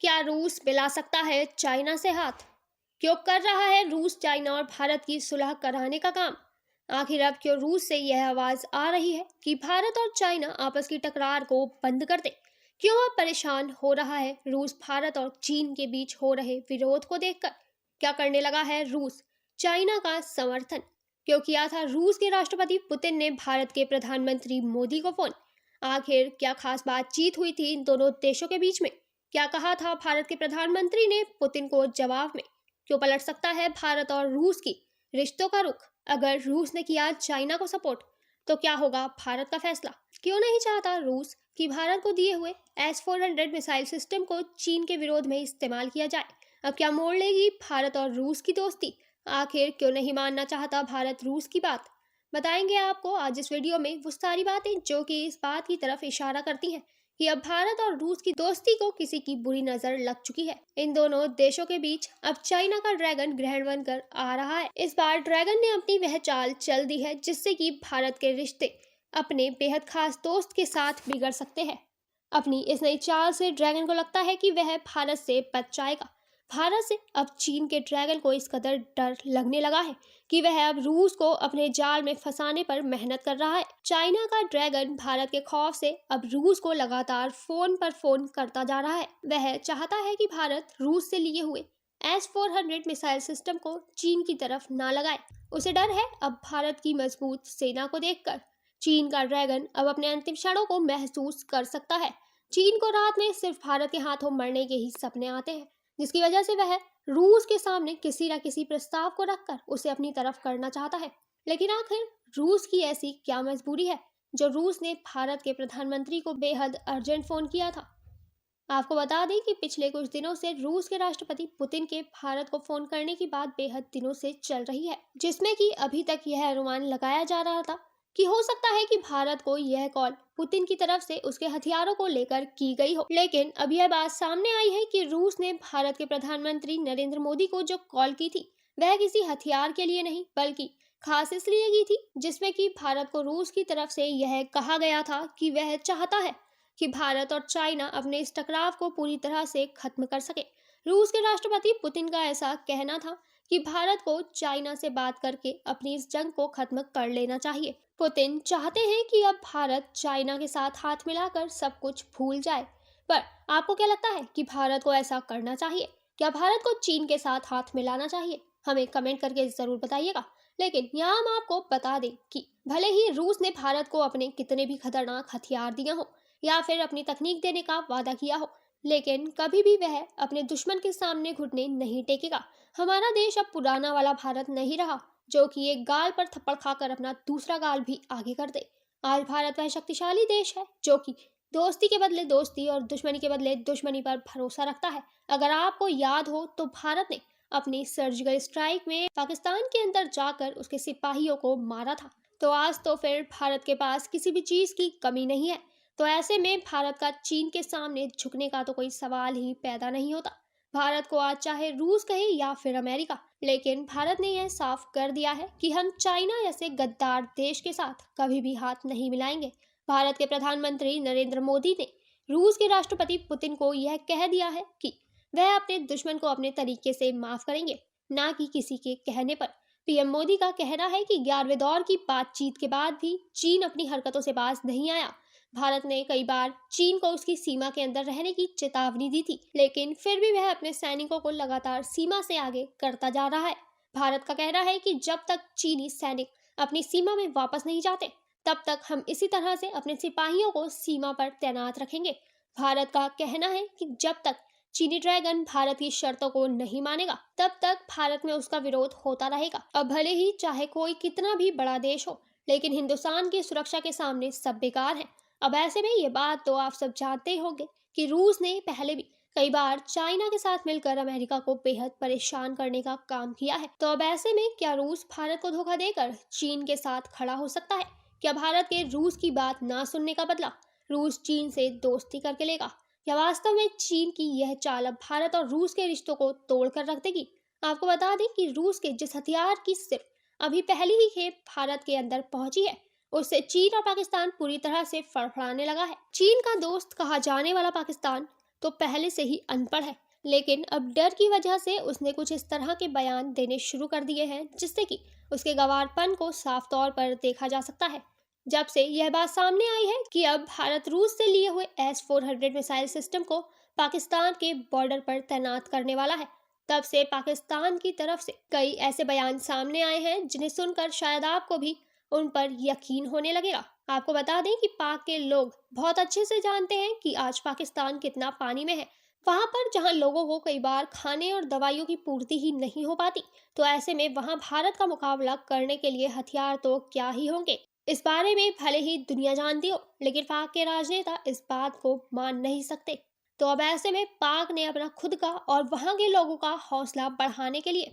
क्या रूस मिला सकता है चाइना से हाथ? क्यों कर रहा है रूस चाइना और भारत की सुलह कराने का काम? आखिर अब क्यों रूस से यह आवाज आ रही है कि भारत और चाइना आपस की टकरार को बंद कर दे? क्यों अब परेशान हो रहा है रूस भारत और चीन के बीच हो रहे विरोध को देखकर? क्या करने लगा है रूस चाइना का समर्थन? क्यों किया था रूस के राष्ट्रपति पुतिन ने भारत के प्रधानमंत्री मोदी को फोन? आखिर क्या खास बातचीत हुई थी इन दोनों देशों के बीच में? क्या कहा था भारत के प्रधानमंत्री ने पुतिन को जवाब में? क्यों पलट सकता है भारत और रूस की रिश्तों का रुख? अगर रूस ने किया चाइना को सपोर्ट तो क्या होगा भारत का फैसला? क्यों नहीं चाहता रूस कि भारत को दिए हुए S-400 मिसाइल सिस्टम को चीन के विरोध में इस्तेमाल किया जाए? अब क्या मोड़ लेगी भारत और रूस की दोस्ती? आखिर क्यों नहीं मानना चाहता भारत रूस की बात? बताएंगे आपको आज इस वीडियो में वो सारी बातें जो कि इस बात की तरफ इशारा करती हैं कि अब भारत और रूस की दोस्ती को किसी की बुरी नजर लग चुकी है। इन दोनों देशों के बीच अब चाइना का ड्रैगन ग्रहण बनकर आ रहा है। इस बार ड्रैगन ने अपनी वह चाल चल दी है जिससे कि भारत के रिश्ते अपने बेहद खास दोस्त के साथ बिगड़ सकते हैं। अपनी इस नई चाल से ड्रैगन को लगता है कि वह भारत से बच जाएगा। भारत से अब चीन के ड्रैगन को इस कदर डर लगने लगा है कि वह अब रूस को अपने जाल में फंसाने पर मेहनत कर रहा है। चाइना का ड्रैगन भारत के खौफ से अब रूस को लगातार फोन पर फोन करता जा रहा है। वह चाहता है कि भारत रूस से लिए हुए S-400 मिसाइल सिस्टम को चीन की तरफ ना लगाए। उसे डर है अब भारत की मजबूत सेना को देखकर चीन का ड्रैगन अब अपने अंतिम क्षणों को महसूस कर सकता है। चीन को रात में सिर्फ भारत के हाथों मरने के ही सपने आते हैं, जिसकी वजह से वह रूस के सामने किसी न किसी प्रस्ताव को रखकर उसे अपनी तरफ करना चाहता है। लेकिन आखिर रूस की ऐसी क्या मजबूरी है जो रूस ने भारत के प्रधानमंत्री को बेहद अर्जेंट फोन किया था? आपको बता दें कि पिछले कुछ दिनों से रूस के राष्ट्रपति पुतिन के भारत को फोन करने की बात बेहद दिनों से चल रही है, जिसमें कि अभी तक यह अनुमान लगाया जा रहा था कि हो सकता है कि भारत को यह कॉल पुतिन की तरफ से उसके हथियारों को लेकर की गई हो। लेकिन अब यह बात सामने आई है कि रूस ने भारत के प्रधानमंत्री नरेंद्र मोदी को जो कॉल की थी वह किसी हथियार के लिए नहीं बल्कि खास इसलिए की थी जिसमें कि भारत को रूस की तरफ से यह कहा गया था कि वह चाहता है कि भारत और चाइना अपने इस टकराव को पूरी तरह से खत्म कर सके। रूस के राष्ट्रपति पुतिन का ऐसा कहना था कि भारत को चाइना से बात करके अपनी इस जंग को खत्म कर लेना चाहिए। पुतिन चाहते हैं कि अब भारत चाइना के साथ हाथ मिलाकर सब कुछ भूल जाए। पर आपको क्या लगता है कि भारत को ऐसा करना चाहिए? क्या भारत को चीन के साथ हाथ मिलाना चाहिए? हमें कमेंट करके जरूर बताइएगा। लेकिन यहाँ हम आपको बता दें कि भले ही रूस ने भारत को अपने कितने भी खतरनाक हथियार दिए हों या फिर अपनी तकनीक देने का वादा किया हो, लेकिन कभी भी वह अपने दुश्मन के सामने घुटने नहीं टेकेगा। हमारा देश अब पुराना वाला भारत नहीं रहा जो कि एक गाल पर थप्पड़ खाकर अपना दूसरा गाल भी आगे कर दे। आज भारत वह शक्तिशाली देश है जो कि दोस्ती के बदले दोस्ती और दुश्मनी के बदले दुश्मनी पर भरोसा रखता है। अगर आपको याद हो तो भारत ने अपनी सर्जिकल स्ट्राइक में पाकिस्तान के अंदर जाकर उसके सिपाहियों को मारा था। तो आज तो फिर भारत के पास किसी भी चीज की कमी नहीं है। तो ऐसे में भारत का चीन के सामने झुकने का तो कोई सवाल ही पैदा नहीं होता। भारत को आज चाहे रूस कहे या फिर अमेरिका, लेकिन भारत ने यह साफ कर दिया है कि हम चाइना जैसे गद्दार देश के साथ कभी भी हाथ नहीं मिलाएंगे। भारत के प्रधानमंत्री नरेंद्र मोदी ने रूस के राष्ट्रपति पुतिन को यह कह दिया है कि वह अपने दुश्मन को अपने तरीके से माफ करेंगे, ना कि किसी के कहने पर। पीएम मोदी का कहना है कि 11वें दौर की बातचीत के बाद भी चीन अपनी हरकतों से बाज नहीं आया। भारत ने कई बार चीन को उसकी सीमा के अंदर रहने की चेतावनी दी थी, लेकिन फिर भी वह अपने सैनिकों को लगातार सीमा से आगे करता जा रहा है। भारत का कहना है कि जब तक चीनी सैनिक अपनी सीमा में वापस नहीं जाते, तब तक हम इसी तरह से अपने सिपाहियों को सीमा पर तैनात रखेंगे। भारत का कहना है कि जब तक चीनी ड्रैगन भारत की शर्तों को नहीं मानेगा, तब तक भारत में उसका विरोध होता रहेगा। अब भले ही चाहे कोई कितना भी बड़ा देश हो, लेकिन हिंदुस्तान की सुरक्षा के सामने सब बेकार है। अब ऐसे में ये बात तो आप सब जानते होंगे कि रूस ने पहले भी कई बार चाइना के साथ मिलकर अमेरिका को बेहद परेशान करने का काम किया है। तो अब ऐसे में क्या रूस भारत को धोखा देकर चीन के साथ खड़ा हो सकता है? क्या भारत के रूस की बात ना सुनने का बदला रूस चीन से दोस्ती करके लेगा? क्या वास्तव में चीन की यह चाल अब भारत और रूस के रिश्तों को तोड़कर रख देगी? आपको बता दें कि रूस के जिस हथियार की सिर्फ अभी पहली ही खेप भारत के अंदर पहुंची है, उससे चीन और पाकिस्तान पूरी तरह से फड़फड़ाने लगा है। चीन का दोस्त कहा जाने वाला पाकिस्तान तो पहले से ही अनपढ़ है, लेकिन अब डर की वजह से उसने कुछ इस तरह के बयान देने शुरू कर दिए हैं जिससे कि उसके गंवारपन को साफ तौर पर देखा जा सकता है। जब से यह बात सामने आई है कि अब भारत रूस से लिए हुए S-400 मिसाइल सिस्टम को पाकिस्तान के बॉर्डर पर तैनात करने वाला है, तब से पाकिस्तान की तरफ से कई ऐसे बयान सामने आए हैं जिन्हें सुनकर शायद आपको भी उन पर यकीन होने लगेगा। आपको बता दें कि पाक के लोग बहुत अच्छे से जानते हैं कि आज पाकिस्तान कितना पानी में है। वहां पर जहां लोगों को कई बार खाने और दवाइयों की पूर्ति ही नहीं हो पाती, तो ऐसे में वहां भारत का मुकाबला करने के लिए हथियार तो क्या ही होंगे। इस बारे में भले ही दुनिया जानती हो, लेकिन पाक के राजनेता इस बात को मान नहीं सकते। तो अब ऐसे में पाक ने अपना खुद का और वहां के लोगों का हौसला बढ़ाने के लिए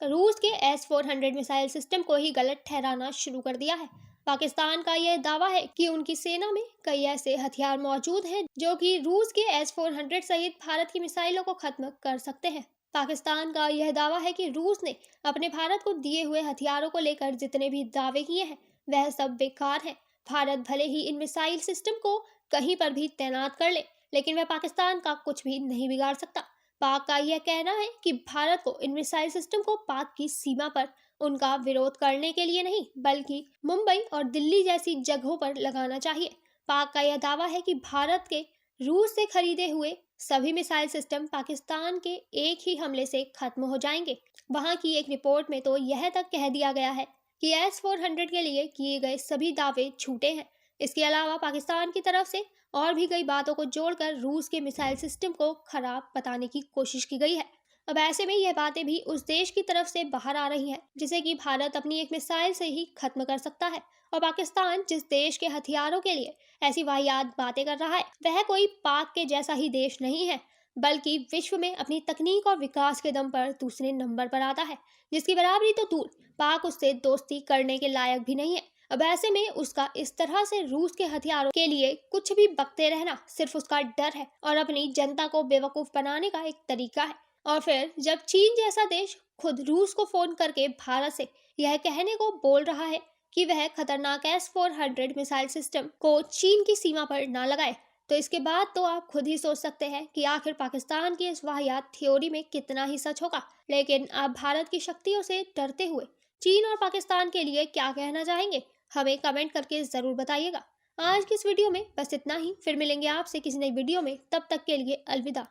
रूस के S-400 मिसाइल सिस्टम को ही गलत ठहराना शुरू कर दिया है। पाकिस्तान का यह दावा है कि उनकी सेना में कई ऐसे हथियार मौजूद हैं जो कि रूस के S-400 सहित भारत की मिसाइलों को खत्म कर सकते हैं। पाकिस्तान का यह दावा है कि रूस ने अपने भारत को दिए हुए हथियारों को लेकर जितने भी दावे किए हैं वह सब बेकार है। भारत भले ही इन मिसाइल सिस्टम को कहीं पर भी तैनात कर ले, लेकिन वह पाकिस्तान का कुछ भी नहीं बिगाड़ सकता। पाक का यह कहना है कि भारत को इन मिसाइल सिस्टम को पाक की सीमा पर उनका विरोध करने के लिए नहीं, बल्कि मुंबई और दिल्ली जैसी जगहों पर लगाना चाहिए। पाक का यह दावा है कि भारत के रूस से खरीदे हुए सभी मिसाइल सिस्टम पाकिस्तान के एक ही हमले से खत्म हो जाएंगे। वहां की एक रिपोर्ट में तो यह तक कह दिया गया है कि S-400 के लिए किए गए सभी दावे झूठे हैं। इसके अलावा पाकिस्तान की तरफ से और भी कई बातों को जोड़कर रूस के मिसाइल सिस्टम को खराब बताने की कोशिश की गई है। अब ऐसे में यह बातें भी उस देश की तरफ से बाहर आ रही हैं जिसे कि भारत अपनी एक मिसाइल से ही खत्म कर सकता है, और पाकिस्तान जिस देश के हथियारों के लिए ऐसी वाहियात बातें कर रहा है वह कोई पाक के जैसा ही देश नहीं है, बल्कि विश्व में अपनी तकनीक और विकास के दम पर दूसरे नंबर पर आता है, जिसकी बराबरी तो दूर, पाक उससे दोस्ती करने के लायक भी नहीं है। अब ऐसे में उसका इस तरह से रूस के हथियारों के लिए कुछ भी बकते रहना सिर्फ उसका डर है और अपनी जनता को बेवकूफ बनाने का एक तरीका है। और फिर जब चीन जैसा देश खुद रूस को फोन करके भारत से यह कहने को बोल रहा है कि वह खतरनाक S-400 मिसाइल सिस्टम को चीन की सीमा पर ना लगाए, तो इसके बाद तो आप खुद ही सोच सकते हैं कि आखिर पाकिस्तान की इस वाहियात थ्योरी में कितना ही सच होगा। लेकिन आप भारत की शक्तियों से डरते हुए चीन और पाकिस्तान के लिए क्या कहना चाहेंगे, हमें कमेंट करके जरूर बताइएगा। आज की इस वीडियो में बस इतना ही, फिर मिलेंगे आपसे किसी नई वीडियो में, तब तक के लिए अलविदा।